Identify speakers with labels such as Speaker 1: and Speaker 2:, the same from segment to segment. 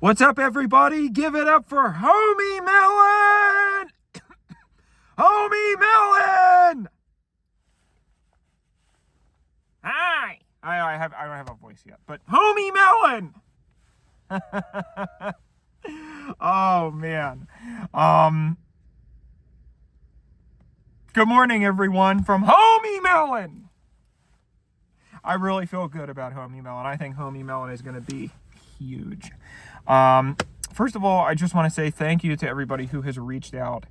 Speaker 1: What's up, everybody? Give it up for Homie Melon! Homie Melon! Hi! I don't have a voice yet, but Homie Melon! Oh, man. Good morning, everyone, from Homie Melon! I really feel good about Homie Melon. I think Homie Melon is going to be huge. First of all, I just want to say thank you to everybody who has reached out.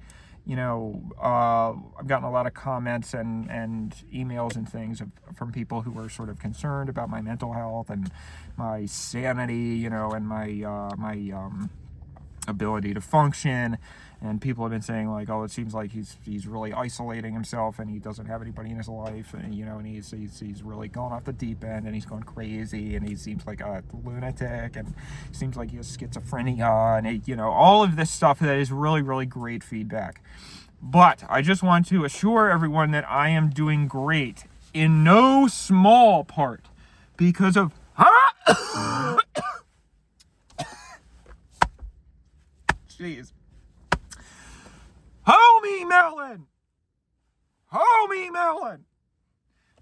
Speaker 1: You know, I've gotten a lot of comments and emails and things from people who are sort of concerned about my mental health and my sanity, you know, and my ability to function. And people have been saying, like, oh, it seems like he's really isolating himself and he doesn't have anybody in his life, and you know, and he's really going off the deep end and he's going crazy and he seems like a lunatic and seems like he has schizophrenia and you know, all of this stuff that is really, really great feedback. But I just want to assure everyone that I am doing great in no small part because of jeez. Homie Melon! Homie Melon!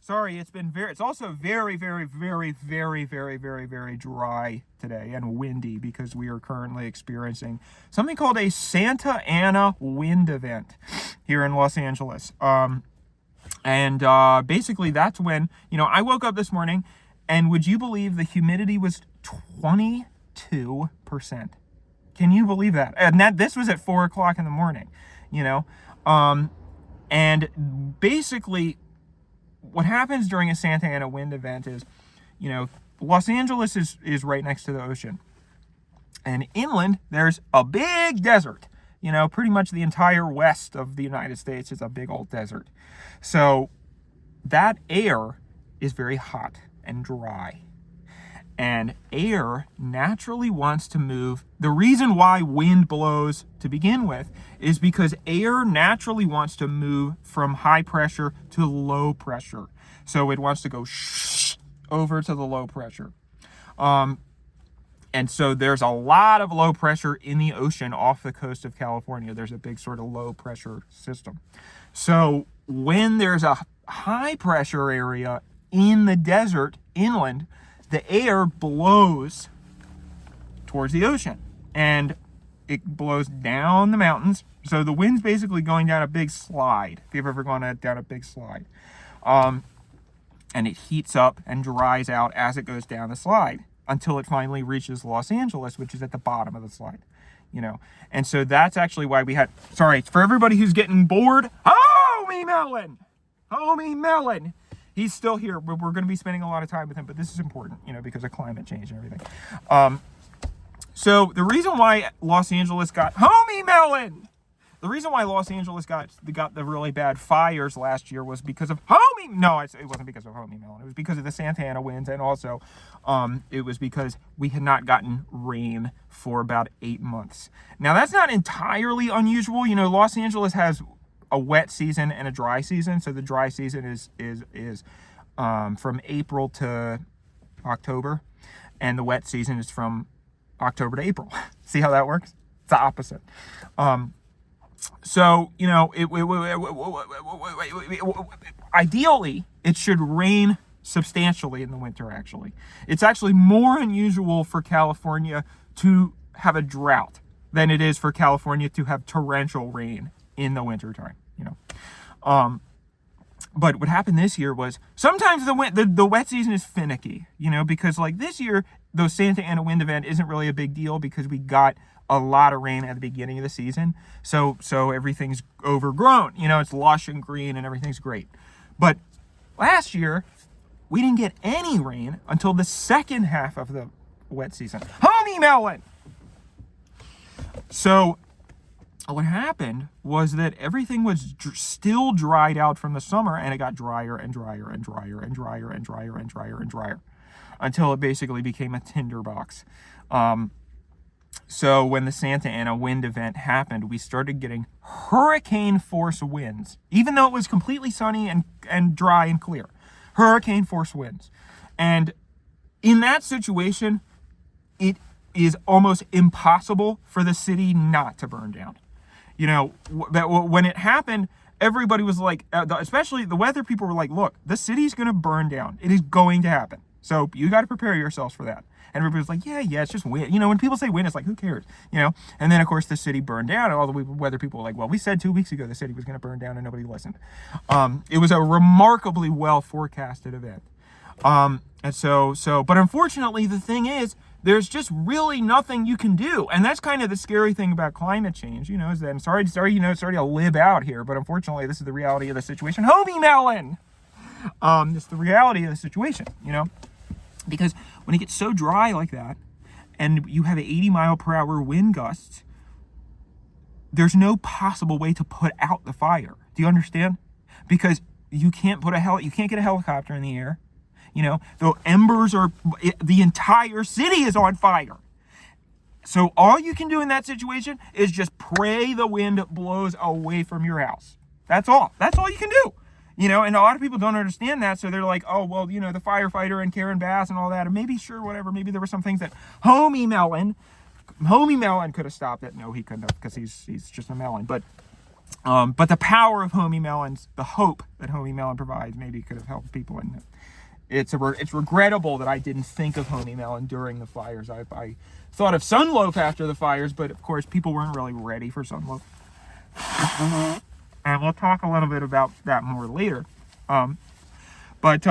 Speaker 1: Sorry, it's also very, very, very, very, very, very, very dry today and windy because we are currently experiencing something called a Santa Ana wind event here in Los Angeles. Basically that's when, you know, I woke up this morning and would you believe the humidity was 22%? Can you believe that? And this was at 4 o'clock in the morning. You know, and basically what happens during a Santa Ana wind event is, you know, Los Angeles is right next to the ocean, and inland there's a big desert. You know, pretty much the entire west of the United States is a big old desert. So that air is very hot and dry. And air naturally wants to move. The reason why wind blows to begin with is because air naturally wants to move from high pressure to low pressure. So it wants to go over to the low pressure. And so there's a lot of low pressure in the ocean off the coast of California. There's a big sort of low pressure system. So when there's a high pressure area in the desert inland, the air blows towards the ocean and it blows down the mountains. So the wind's basically going down a big slide, if you've ever gone down a big slide. And it heats up and dries out as it goes down the slide until it finally reaches Los Angeles, which is at the bottom of the slide, you know. And so that's actually why we had, sorry, for everybody who's getting bored, Homie Melon! Homie Melon! He's still here. We're going to be spending a lot of time with him, but this is important, you know, because of climate change and everything. So the reason why Los Angeles got Homie Melon, the reason why Los Angeles got the really bad fires last year was because of Homie. No, it wasn't because of Homie Melon. It was because of the Santa Ana winds, and also it was because we had not gotten rain for about 8 months. Now that's not entirely unusual. You know, Los Angeles has a wet season and a dry season. So the dry season is from April to October, and the wet season is from October to April. See how that works? It's the opposite. So, you know, ideally it should rain substantially in the winter. Actually, it's actually more unusual for California to have a drought than it is for California to have torrential rain in the wintertime, you know. But what happened this year was sometimes the wet season is finicky, you know, because like this year, the Santa Ana wind event isn't really a big deal because we got a lot of rain at the beginning of the season. So everything's overgrown, you know, it's lush and green and everything's great. But last year, we didn't get any rain until the second half of the wet season. Homie Melon! So what happened was that everything was still dried out from the summer, and it got drier and drier and drier and drier and drier and drier and drier until it basically became a tinderbox. So when the Santa Ana wind event happened, we started getting hurricane force winds, even though it was completely sunny and dry and clear. Hurricane force winds. And in that situation, it is almost impossible for the city not to burn down. You know, when it happened, everybody was like, especially the weather people were like, look, the city's going to burn down. It is going to happen. So you got to prepare yourselves for that. And everybody was like, yeah, it's just wind. You know, when people say wind, it's like, who cares? You know, and then of course the city burned down, and all the weather people were like, well, we said 2 weeks ago the city was going to burn down, and nobody listened. It was a remarkably well forecasted event. And so, but unfortunately, the thing is, there's just really nothing you can do. And that's kind of the scary thing about climate change, you know, is that I'm sorry to live out here, but unfortunately, this is the reality of the situation. Homie Melon! It's the reality of the situation, you know, because when it gets so dry like that, and you have 80-mile-per-hour wind gusts, there's no possible way to put out the fire. Do you understand? Because you can't get a helicopter in the air. You know, the entire city is on fire. So all you can do in that situation is just pray the wind blows away from your house. That's all. That's all you can do. You know, and a lot of people don't understand that, so they're like, oh, well, you know, the firefighter and Karen Bass and all that, and maybe, sure, whatever, maybe there were some things that Homie Melon could have stopped it. No, he couldn't have, because he's just a melon. But the power of Homie Melon's, the hope that Homie Melon provides, maybe could have helped people. And it's regrettable that I didn't think of Homie Melon during the fires. I thought of Sunloaf after the fires, but of course people weren't really ready for Sunloaf. And we'll talk a little bit about that more later. But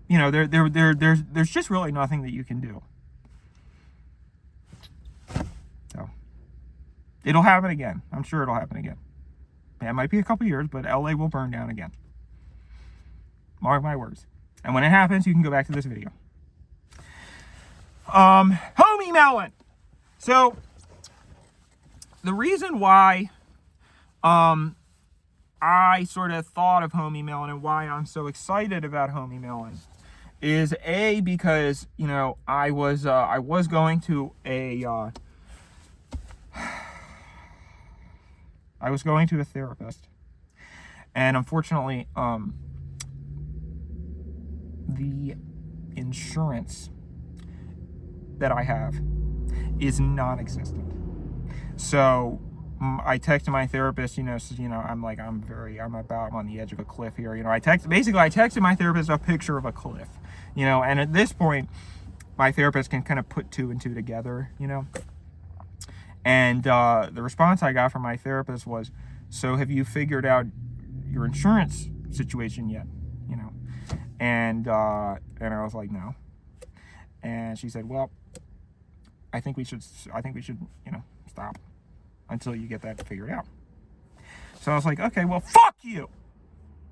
Speaker 1: you know, there's just really nothing that you can do. So it'll happen again. I'm sure it'll happen again. It might be a couple years, but LA will burn down again. Mark my words. And when it happens, you can go back to this video. Homie Melon. So the reason why I sort of thought of Homie Melon and why I'm so excited about Homie Melon is because, you know, I was going to a therapist, and unfortunately, the insurance that I have is non-existent. So I texted my therapist, I'm on the edge of a cliff here. I texted my therapist a picture of a cliff, and at this point, my therapist can kind of put two and two together, and the response I got from my therapist was, so have you figured out your insurance situation yet? And I was like, no. And she said, well, I think we should, stop until you get that figured out. So I was like, okay, well, fuck you.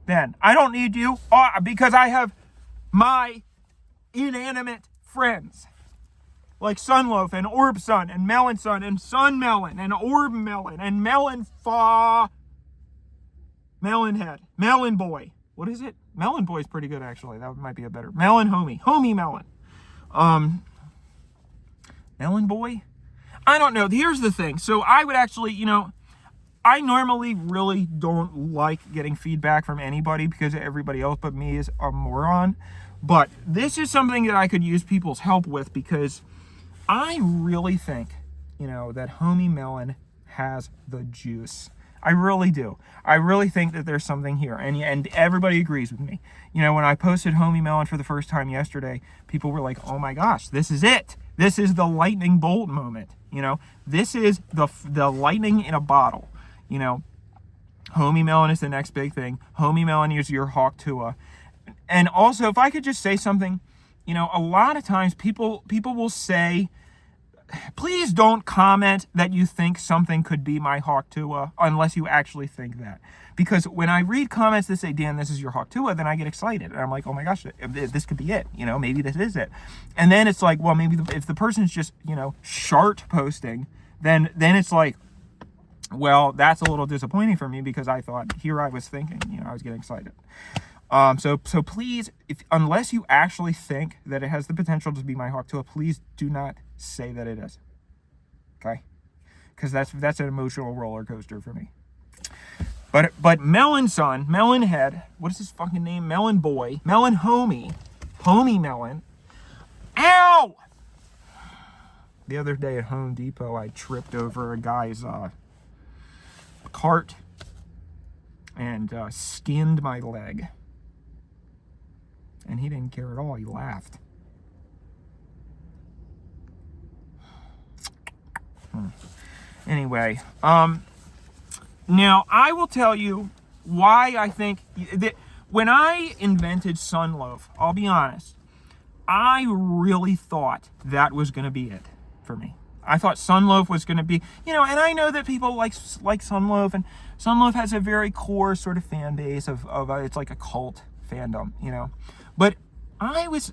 Speaker 1: Then I don't need you because I have my inanimate friends like Sunloaf and Orb Sun and Melon Sun and Sun Melon and Orb Melon and Melon Melon Head, Melon Boy. What is it? Melon Boy's pretty good, actually. That might be a better. Melon Homie Melon. Melon Boy? I don't know. Here's the thing. So I would actually, I normally really don't like getting feedback from anybody because everybody else but me is a moron. But this is something that I could use people's help with because I really think, that Homie Melon has the juice. I really do. I really think that there's something here. And everybody agrees with me. When I posted Homie Melon for the first time yesterday, people were like, oh my gosh, this is it. This is the lightning bolt moment. This is the lightning in a bottle. Homie Melon is the next big thing. Homie Melon is your Hawk Tuah. And also, if I could just say something, a lot of times people will say, please don't comment that you think something could be my Hawk Tuah unless you actually think that. Because when I read comments that say, Dan, this is your Hawk Tuah, then I get excited. And I'm like, oh my gosh, this could be it. Maybe this is it. And then it's like, well, maybe if the person's just, shart posting, then it's like, well, that's a little disappointing for me because I thought, here I was thinking, I was getting excited. So please, unless you actually think that it has the potential to be my Hawk Tuah, please do not say that it is. Okay? Because that's an emotional roller coaster for me. But Melon Son, Melon Head, what is his fucking name? Melon Boy, Melon Homie Melon. Ow! the other day at Home Depot, I tripped over a guy's cart and skinned my leg. And he didn't care at all. He laughed. Anyway, now I will tell you why I think that when I invented Sunloaf, I'll be honest, I really thought that was going to be it for me. I thought Sunloaf was going to be, and I know that people like Sunloaf, and Sunloaf has a very core sort of fan base of it's like a cult fandom, But I was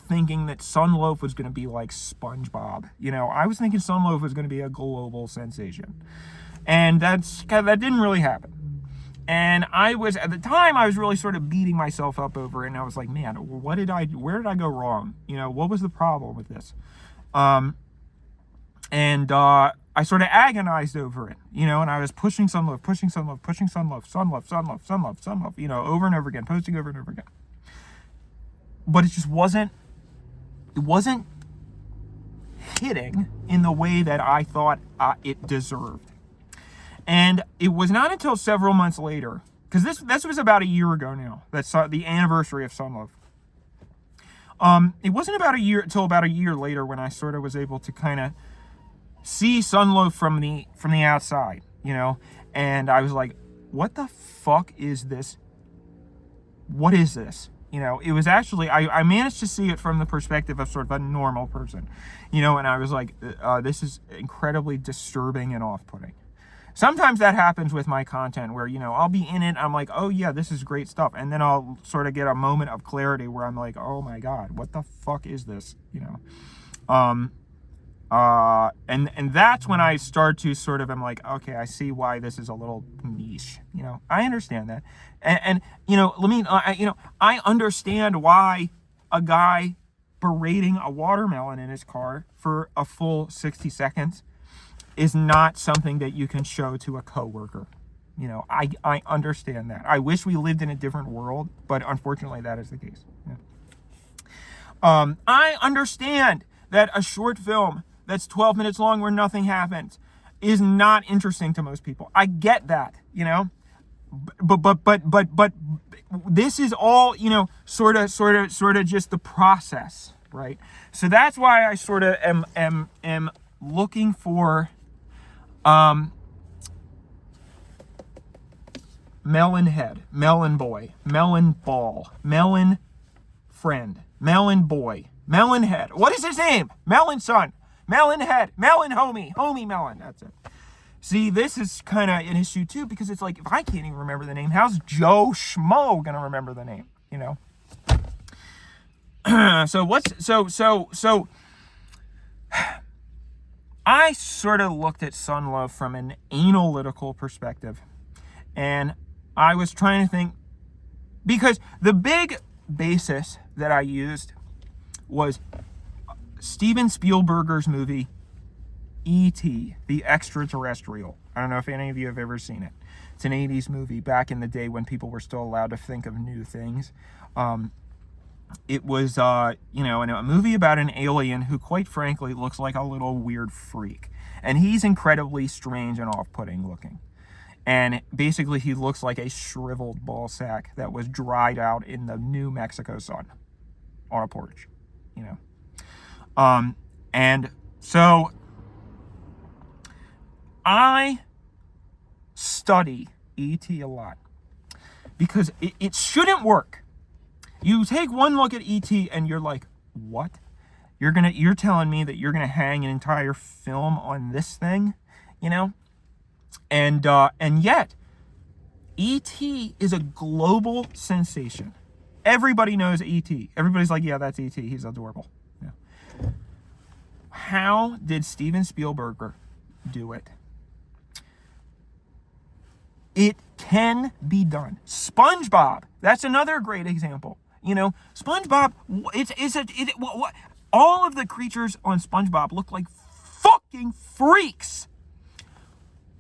Speaker 1: thinking that Sunloaf was going to be like SpongeBob. I was thinking Sunloaf was going to be a global sensation. And that didn't really happen. And at the time, I was really sort of beating myself up over it. And I was like, man, where did I go wrong? What was the problem with this? I sort of agonized over it, and I was pushing Sunloaf, over and over again, posting over and over again. But it just wasn't hitting in the way that I thought it deserved. And it was not until several months later, because this was about a year ago now, that's the anniversary of Sunloaf. It wasn't until about a year later when I sort of was able to kind of see Sunloaf from the outside, and I was like, what the fuck is this? What is this? It was actually, I managed to see it from the perspective of sort of a normal person, and I was like, this is incredibly disturbing and off-putting. Sometimes that happens with my content where, I'll be in it, I'm like, oh yeah, this is great stuff. And then I'll sort of get a moment of clarity where I'm like, oh my God, what the fuck is this? And that's when I start to sort of, I'm like, okay, I see why this is a little niche. I understand that. And I understand why a guy berating a watermelon in his car for a full 60 seconds is not something that you can show to a coworker. I understand that. I wish we lived in a different world, but unfortunately that is the case. I understand that a short film that's 12 minutes long where nothing happens is not interesting to most people. I get that, but this is all, sort of just the process, right? So that's why I sort of am looking for melon head, melon boy, melon ball, melon friend, melon boy, melon head. What is his name? Melon son, melon head, melon homie melon. That's it. See, this is kind of an issue too, because it's like, if I can't even remember the name, how's Joe Schmo gonna remember the name? So I sort of looked at Sunloaf from an analytical perspective, and I was trying to think, because the big basis that I used was Steven Spielberg's movie E.T., the Extraterrestrial. I don't know if any of you have ever seen it. It's an 80s movie back in the day when people were still allowed to think of new things. It was, a movie about an alien who, quite frankly, looks like a little weird freak. And he's incredibly strange and off-putting looking. And basically, he looks like a shriveled ball sack that was dried out in the New Mexico sun on a porch, And so I study E.T. a lot because it shouldn't work. You take one look at E.T. and you're like, what? You're telling me that you're gonna hang an entire film on this thing, And yet, E.T. is a global sensation. Everybody knows E.T. Everybody's like, yeah, that's E.T. He's adorable. How did Steven Spielberg do it? It can be done. SpongeBob, that's another great example. SpongeBob, all of the creatures on SpongeBob look like fucking freaks.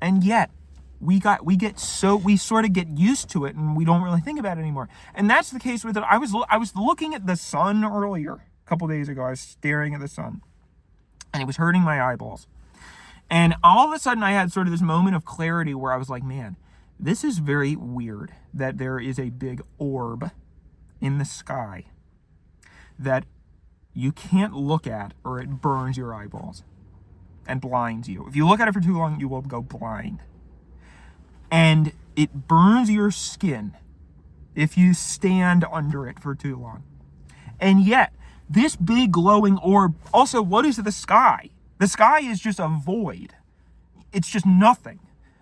Speaker 1: And yet, we sort of get used to it, and we don't really think about it anymore. And that's the case with it. I was looking at the sun earlier, a couple days ago. I was staring at the sun, and it was hurting my eyeballs. And all of a sudden I had sort of this moment of clarity where I was like, man, this is very weird that there is a big orb in the sky that you can't look at or it burns your eyeballs and blinds you. If you look at it for too long, you will go blind. And it burns your skin if you stand under it for too long. And yet, this big glowing orb, also, what is the sky? The sky is just a void. It's just nothing.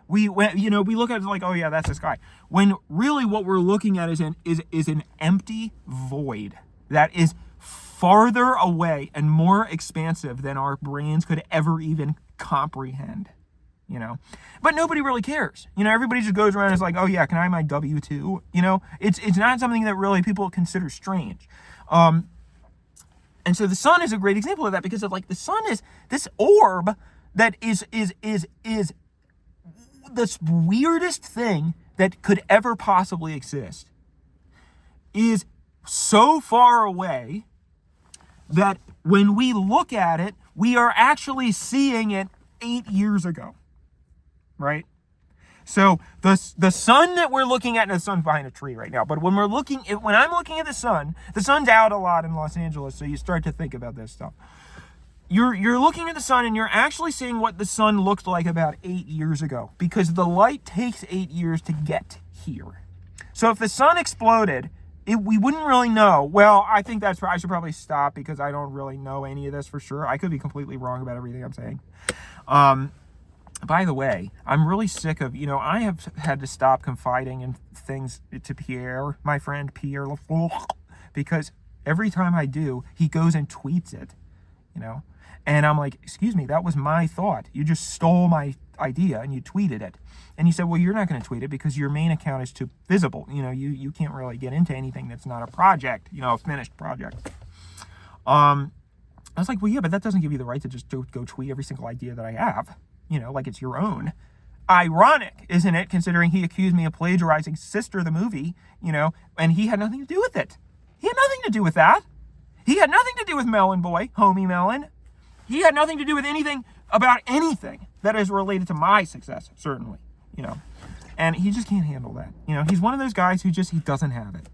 Speaker 1: We look at it like, oh yeah, that's the sky. When really what we're looking at is an empty void that is farther away and more expansive than our brains could ever even comprehend. But nobody really cares. Everybody just goes around and is like, oh yeah, can I have my W-2? It's not something that really people consider strange. And so the sun is a great example of that, because of the sun is this orb that is the weirdest thing that could ever possibly exist, is so far away that when we look at it, we are actually seeing it 8 years ago. Right? So the sun that we're looking at, and the sun's behind a tree right now, but when I'm looking at the sun's out a lot in Los Angeles, so you start to think about this stuff. You're looking at the sun and you're actually seeing what the sun looked like about 8 years ago, because the light takes 8 years to get here. So if the sun exploded, we wouldn't really know. Well, I think I should probably stop, because I don't really know any of this for sure. I could be completely wrong about everything I'm saying. By the way, I'm really sick of, I have had to stop confiding in things to Pierre, my friend Pierre Lafleur, because every time I do, he goes and tweets it, and I'm like, excuse me, that was my thought. You just stole my idea and you tweeted it. And he said, well, you're not going to tweet it because your main account is too visible. You can't really get into anything that's not a project, a finished project. I was like, well, yeah, but that doesn't give you the right to just go tweet every single idea that I have. Like it's your own. Ironic, isn't it, considering he accused me of plagiarizing Sister the movie, and he had nothing to do with it. He had nothing to do with that. He had nothing to do with Melon Boy, homie Melon. He had nothing to do with anything about anything that is related to my success, certainly, And he just can't handle that. He's one of those guys who he doesn't have it.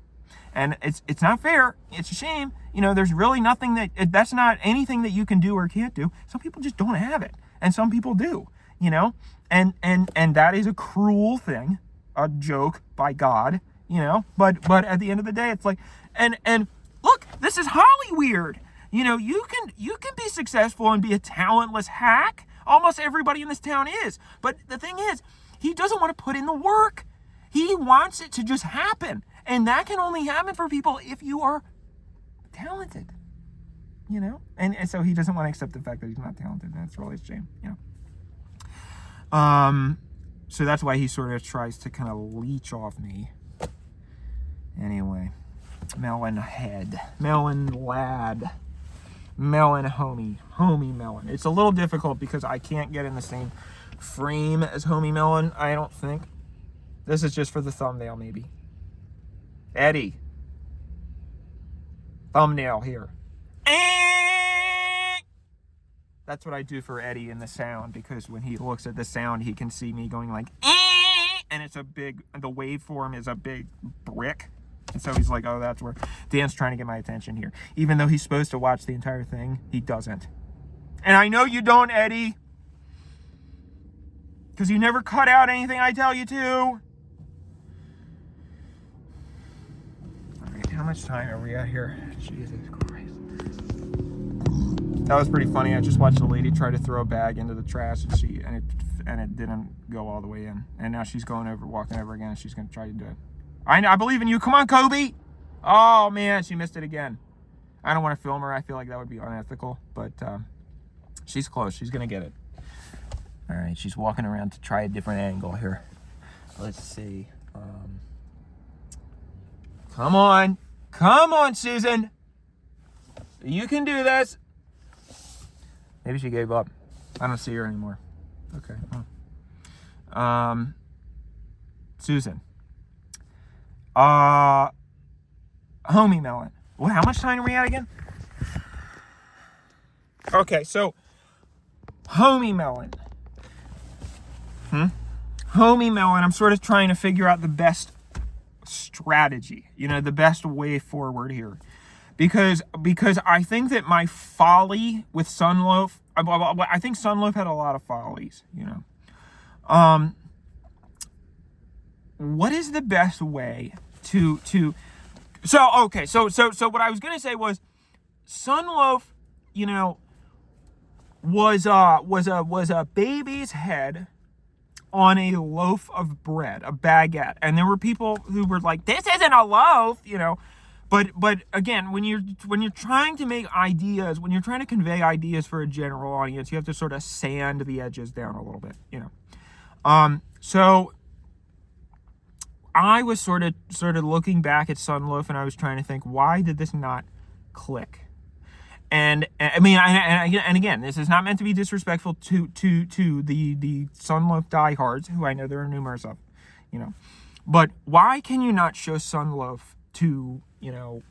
Speaker 1: And it's not fair. It's a shame. There's really nothing that's not anything that you can do or can't do. Some people just don't have it. And some people do, and that is a cruel thing, a joke by God, but at the end of the day, it's like, and look, this is Holly weird. You can be successful and be a talentless hack. Almost everybody in this town is. But the thing is, he doesn't want to put in the work. He wants it to just happen. And that can only happen for people if you are talented. And so he doesn't want to accept the fact that he's not talented, and it's really a shame, So that's why he sort of tries to kind of leech off me. Anyway, Melon head, Melon lad, Melon homie Melon. It's a little difficult because I can't get in the same frame as homie Melon, I don't think. This is just for the thumbnail, maybe. Eddie. Thumbnail here. That's what I do for Eddie in the sound, because when he looks at the sound, he can see me going like, and it's the waveform is a big brick. And so he's like, oh, that's where Dan's trying to get my attention here. Even though he's supposed to watch the entire thing, he doesn't. And I know you don't, Eddie, because you never cut out anything I tell you to. All right, how much time are we at here? Jesus Christ. That was pretty funny. I just watched a lady try to throw a bag into the trash, and it didn't go all the way in. And now she's walking over again, and she's going to try to do it. I believe in you. Come on, Kobe. Oh, man, she missed it again. I don't want to film her. I feel like that would be unethical, but she's close. She's going to get it. All right, she's walking around to try a different angle here. Let's see. Come on. Come on, Susan. You can do this. Maybe she gave up. I don't see her anymore. Okay. Susan. Homie Melon. Well, how much time are we at again? Okay, so Homie Melon. Homie Melon, I'm sort of trying to figure out the best strategy, the best way forward here. Because I think that my folly with Sunloaf, I think Sunloaf had a lot of follies, What is the best way to so what I was gonna say was Sunloaf, was a baby's head on a loaf of bread, a baguette, and there were people who were like, "This isn't a loaf," But again, when you're trying to make ideas, when you're trying to convey ideas for a general audience, you have to sort of sand the edges down a little bit, So I was sort of looking back at Sunloaf, and I was trying to think, why did this not click? And I mean, and again, this is not meant to be disrespectful to the Sunloaf diehards, who I know there are numerous of, But why can you not show Sunloaf to your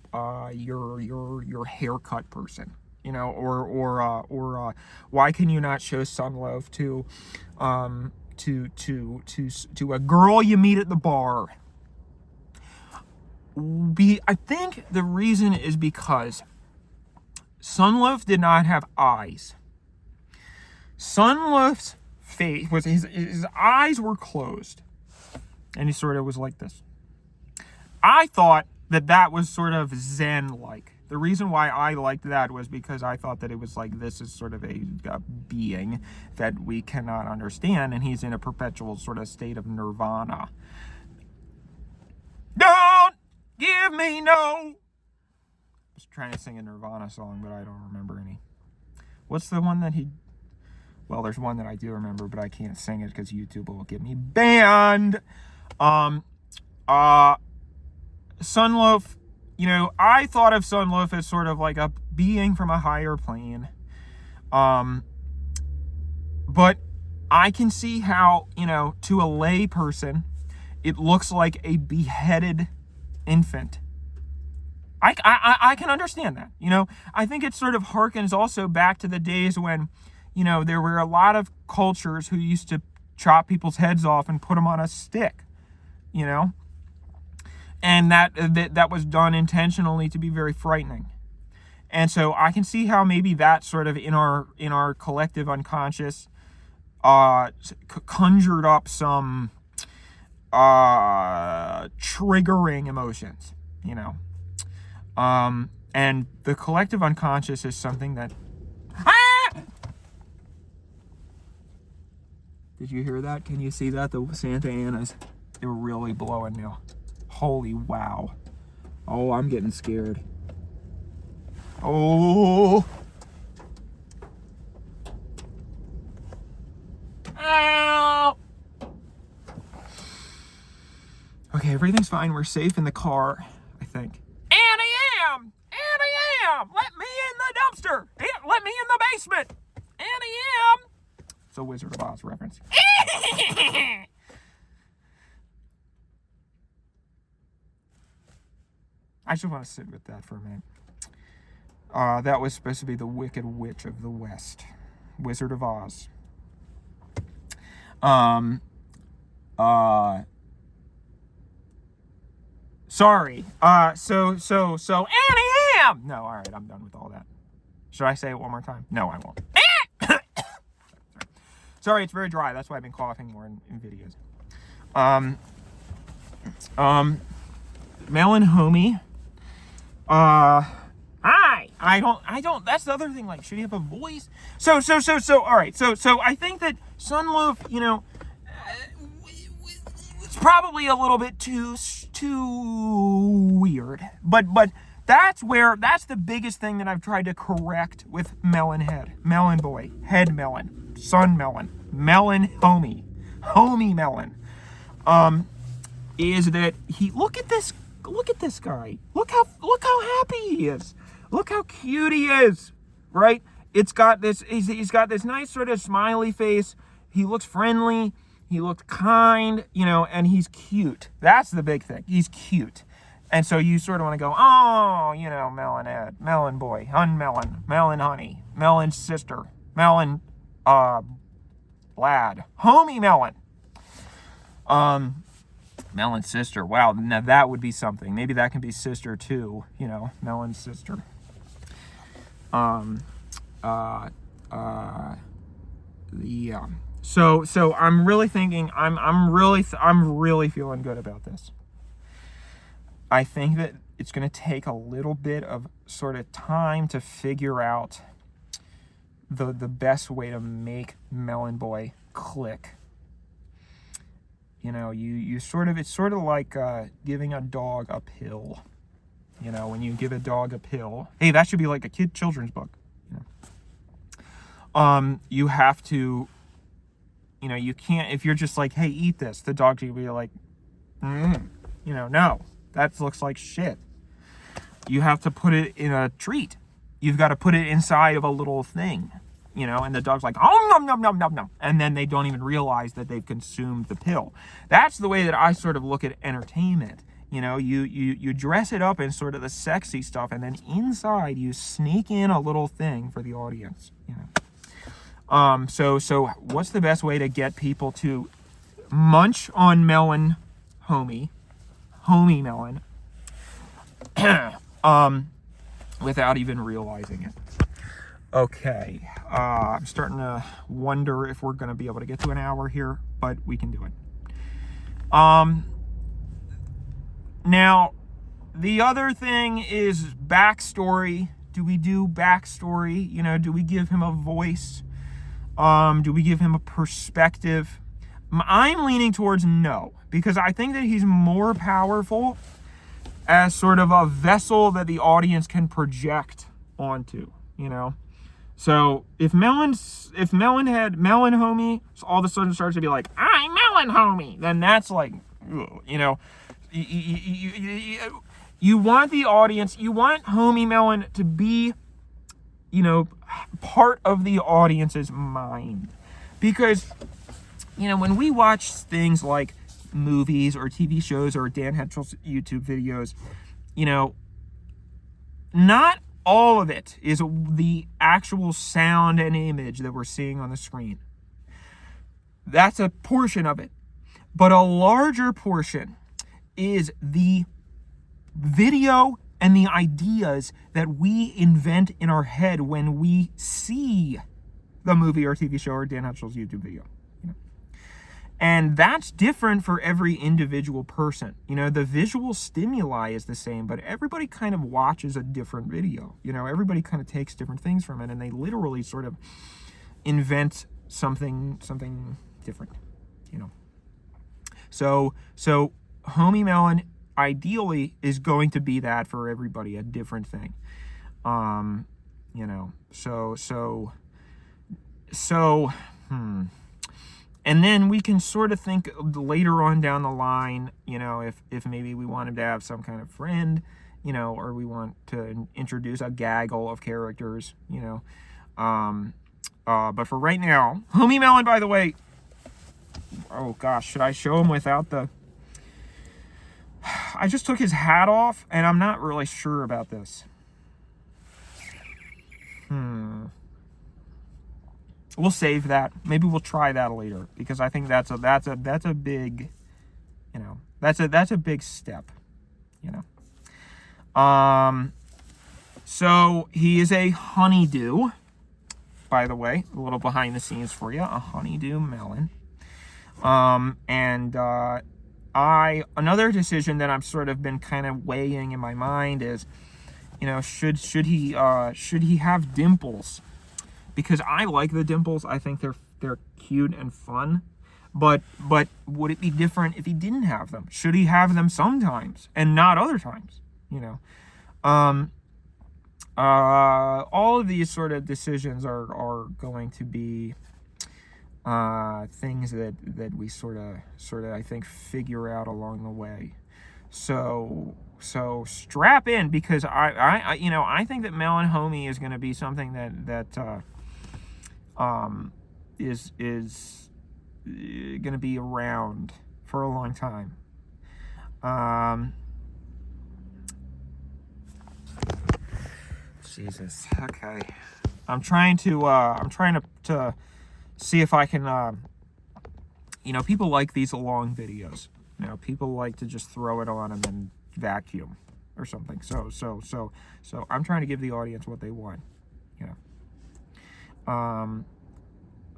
Speaker 1: haircut person, or why can you not show Sunloaf to a girl you meet at the bar? I think the reason is because Sunloaf did not have eyes. Sunloaf's face was his eyes were closed, and he sort of was like this. I thought that was sort of Zen-like. The reason why I liked that was because I thought that it was like, this is sort of a being that we cannot understand, and he's in a perpetual sort of state of nirvana. Don't give me no. I was trying to sing a Nirvana song, but I don't remember any. What's the one that well, there's one that I do remember, but I can't sing it because YouTube will get me banned. Sunloaf, I thought of Sunloaf as sort of like a being from a higher plane. But I can see how, to a lay person, it looks like a beheaded infant. I can understand that, I think it sort of harkens also back to the days when, there were a lot of cultures who used to chop people's heads off and put them on a stick, and that was done intentionally to be very frightening. And so I can see how maybe that sort of in our collective unconscious conjured up some triggering emotions, and the collective unconscious is something that... Did you hear that? Can you see that? The Santa Anas, they're really blowing now. Holy wow. Oh, I'm getting scared. Oh. Ow. Okay, everything's fine. We're safe in the car, I think. Annie M! Let me in the dumpster! Let me in the basement! Annie M! It's a Wizard of Oz reference. I just want to sit with that for a minute. That was supposed to be the Wicked Witch of the West. Wizard of Oz. Sorry. So Annie M! No, alright, I'm done with all that. Should I say it one more time? No, I won't. Sorry, it's very dry. That's why I've been coughing more in videos. Melon homie. Hi. I don't. That's the other thing. Like, should he have a voice? So. All right. So I think that Sunloaf, it's probably a little bit too weird. But that's the biggest thing that I've tried to correct with Melon Head, Melon Boy, Head Melon. Sun Melon, Melon homie Melon, is that look at this guy. Look how happy he is. Look how cute he is, right? He's got this nice sort of smiley face. He looks friendly. He looks kind, and he's cute. That's the big thing. He's cute. And so you sort of want to go, oh, Melon Ed, Melon Boy, Unmelon, Melon Honey, Melon Sister, Melon Lad. Homie Melon. Melon's sister. Wow, now that would be something. Maybe that can be sister too, you know, Melon's sister. So I'm really thinking, I'm really feeling good about this. I think that it's going to take a little bit of sort of time to figure out the best way to make Melon Boy click. You know, it's sort of like giving a dog a pill. You know, when you give a dog a pill, hey, that should be like a children's book. You know, you have to, you know, you can't, if you're just like, hey, eat this, the dog's gonna be like, you know, no, that looks like shit. You have to put it in a treat. You've got to put it inside of a little thing, you know, and the dog's like, oh, nom, nom, nom, nom, nom. And then they don't even realize that they've consumed the pill. That's the way that I sort of look at entertainment. You know, you dress it up in sort of the sexy stuff, and then inside you sneak in a little thing for the audience, you know. So what's the best way to get people to munch on Melon Homie Melon, without even realizing it? Okay, I'm starting to wonder if we're going to be able to get to an hour here, but we can do it. Now, the other thing is backstory. Do we do backstory? You know, do we give him a voice? Do we give him a perspective? I'm leaning towards no, because I think that he's more powerful as sort of a vessel that the audience can project onto, you know? So if Melon Homie all of a sudden starts to be like, I'm Melon Homie, then that's like, you know, you want the audience, you want Homie Melon to be, you know, part of the audience's mind. Because, you know, when we watch things like movies or TV shows or Dan Henschel's YouTube videos, you know, not all of it is the actual sound and image that we're seeing on the screen. That's a portion of it. But a larger portion is the video and the ideas that we invent in our head when we see the movie or TV show or Dan Henschel's YouTube video. You know? And that's different for every individual person. You know, the visual stimuli is the same, but everybody kind of watches a different video. You know, everybody kind of takes different things from it, and they literally sort of invent something different, you know. So Homie Melon ideally is going to be that for everybody, a different thing. You know, and then we can sort of think later on down the line, you know, if maybe we want him to have some kind of friend, you know, or we want to introduce a gaggle of characters, you know. But for right now, Homie Melon, by the way, oh gosh, should I show him without the... I just took his hat off, and I'm not really sure about this. We'll save that. Maybe we'll try that later, because I think that's a big, you know, that's a big step, you know. So he is a honeydew, by the way, a little behind the scenes for you, a honeydew melon. Another decision that I'm sort of been kind of weighing in my mind is, you know, should he have dimples? Because I like the dimples. I think they're cute and fun. But would it be different if he didn't have them? Should he have them sometimes and not other times? You know, all of these sort of decisions are going to be things that we sort of I think figure out along the way. So strap in, because I you know, I think that Melon Homie is going to be something that is going to be around for a long time. Jesus. Okay. I'm trying to see if I can, you know, people like these long videos. You know, people like to just throw it on and then vacuum or something. So I'm trying to give the audience what they want, you know.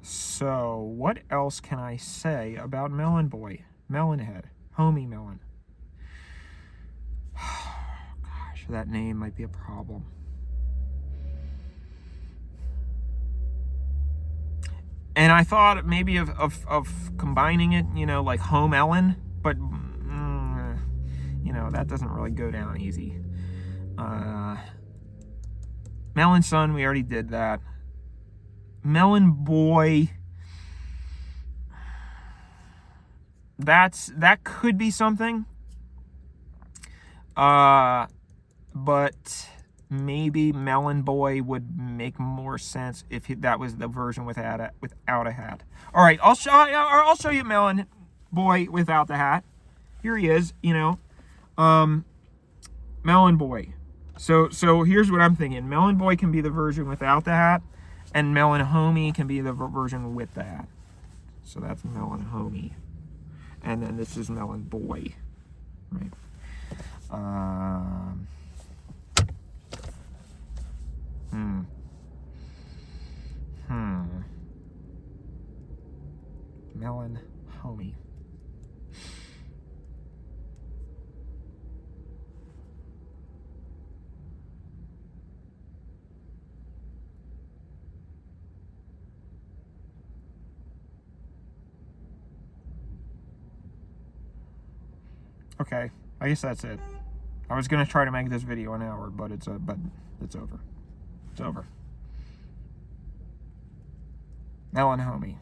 Speaker 1: So what else can I say about Melon Boy? Melon Head. Homie Melon. Gosh, that name might be a problem. And I thought maybe of combining it, you know, like Home Ellen, but, you know, that doesn't really go down easy. Melon Son, we already did that. Melon Boy, that could be something. But maybe Melon Boy would make more sense if that was the version without a hat. All right, I'll show you Melon Boy without the hat. Here he is, you know, Melon Boy. So here's what I'm thinking. Melon Boy can be the version without the hat, and Melon Homie can be the version with the hat. So that's Melon Homie, and then this is Melon Boy, right? Melon Homie. Okay, I guess that's it. I was gonna try to make this video an hour, but it's over. It's over. Melon Homie.